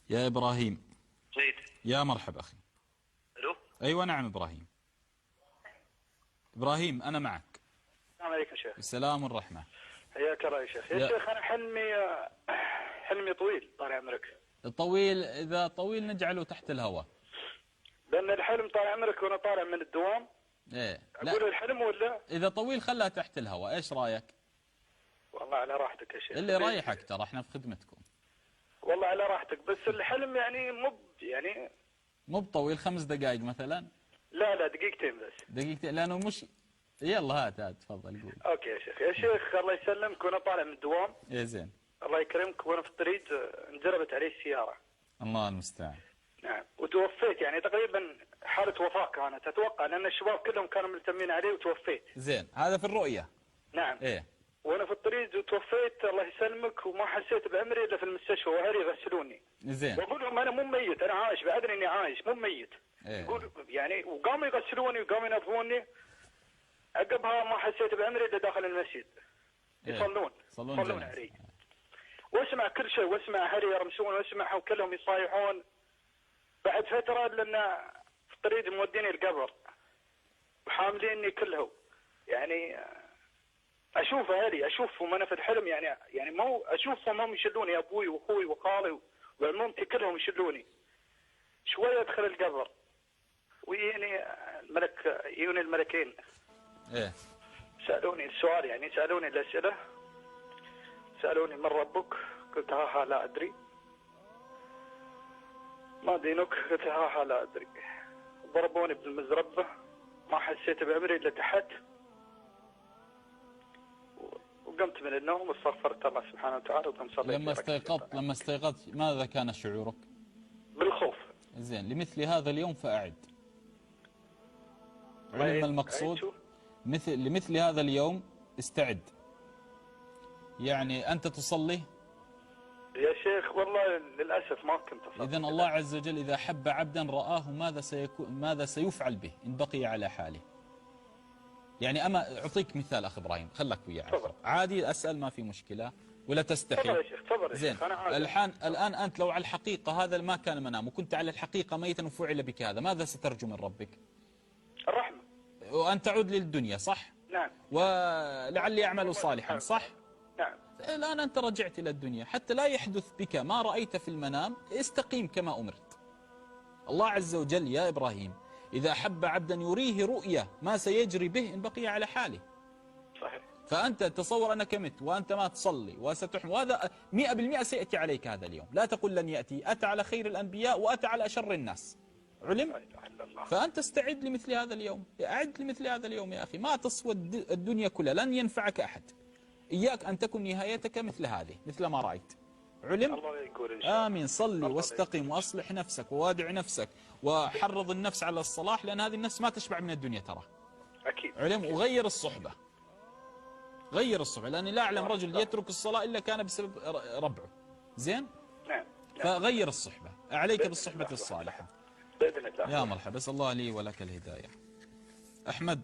يا إبراهيم. جيد. يا مرحب أخي. ألو. أيوة نعم إبراهيم. إبراهيم أنا معك. السلام عليكم شيخ. السلام والرحمة. حياك الله يا شيخ. يا شيخ أنا حلمي طويل طال عمرك. طويل، إذا طويل نجعله تحت الهواء. لأن الحلم طال عمرك وأنا طالع من الدوام. إيه. أقول الحلم ولا؟ إذا طويل خلها تحت الهواء، إيش رأيك؟ والله على راحتك يا شيخ. اللي رايحك، ترى احنا في خدمتكم. والله على راحتك، بس الحلم يعني مو بطويل، 5 دقائق مثلا. لا دقيقتين بس. دقيقتين لأنه مش. يلا هات تفضل قول. اوكي يا شيخ. يا شيخ الله يسلمك، وانا طالع من الدوام. يا زين. الله يكرمك، وانا في الطريق انجربت علي السيارة. الله المستعان. نعم، وتوفيت يعني تقريبا حالة وفاة كانت اتوقع، لان الشباب كلهم كانوا ملتمين علي وتوفيت. زين، هذا في الرؤية. نعم. ايه. وانا في الطريق وتوفيت الله يسلمك، وما حسيت بعمري الا في المستشفى واهلي يغسلوني. زين. واقول لهم انا مو ميت، انا عايش، بادري اني عايش مو ميت. إيه. يقول يعني، وقاموا يغسلوني وقاموا ينظفوني. عقبها ما حسيت بعمري الا داخل المسجد. يصلون. يصلون علي. واسمع كل شيء، واسمع اهلي يرمسون، واسمعهم كلهم يصايحون. بعد فتره لان في الطريق موديني القبر وحامليني كلهم، يعني اشوف اهلي، اشوفهم انا في الحلم، يعني مو اشوفهم هم يشلوني، ابوي واخوي وخالي وعمومتي كلهم يشلوني. شويه ادخل القبر ويجيني يجوني الملكين. ايه. سالوني السؤال، يعني سالوني الاسئله، سالوني من ربك؟ قلت ها لا ادري. ما دينك؟ قلت ها لا ادري. ضربوني بالمزربه، ما حسيت بعمري الا تحت. وقمت من النوم واستغفرت الله سبحانه وتعالى وقمت صليت. لما استيقظت ماذا كان شعورك؟ بالخوف. زين، لمثل هذا اليوم فأعد. علم المقصود. لمثل هذا اليوم استعد. يعني أنت تصلي؟ يا شيخ والله للأسف ما كنت أصلي. إذن الله عز وجل إذا حب عبدا رآه ماذا سيفعل به إن بقي على حاله. يعني أما أعطيك مثال أخ إبراهيم، خلك وياي عادي، أسأل ما في مشكلة ولا تستحي. تفضل يا شيخ، تفضل. زين. الآن أنت لو على الحقيقة هذا ما كان منام، وكنت على الحقيقة ميتا وفعل بك هذا، ماذا سترجو من ربك؟ الرحمة. وأن تعود للدنيا، صح؟ نعم. ولعلي أعمل صالحا، صح؟ نعم. الآن أنت رجعت إلى الدنيا، حتى لا يحدث بك ما رأيت في المنام، استقيم كما أمرت. الله عز وجل يا إبراهيم إذا حب عبدا يريه رؤية ما سيجري به إن بقي على حاله. صحيح. فأنت تصور أنك مت وأنت ما تصلي وستحمل، وهذا 100% سيأتي عليك هذا اليوم. لا تقل لن يأتي، أتى على خير الأنبياء وأتى على أشر الناس. علم؟ فأنت استعد لمثل هذا اليوم، أعد لمثل هذا اليوم يا أخي. ما تسوى الدنيا كلها، لن ينفعك أحد. إياك أن تكن نهايتك مثل هذه، مثل ما رأيت. علم؟ الله يقول إن شاء الله. آمين. صلي واستقم وأصلح نفسك ووادع نفسك وحرض النفس على الصلاح، لأن هذه النفس ما تشبع من الدنيا ترى. أكيد. علم؟ وغير الصحبة. غير الصحبة، لأني لا أعلم رجل يترك الصلاة إلا كان بسبب ربعه. زين؟ نعم. فغير الصحبة، عليك بالصحبة الصالحة. بإذن الله. يا مرحبا، بس الله لي ولك الهداية. أحمد.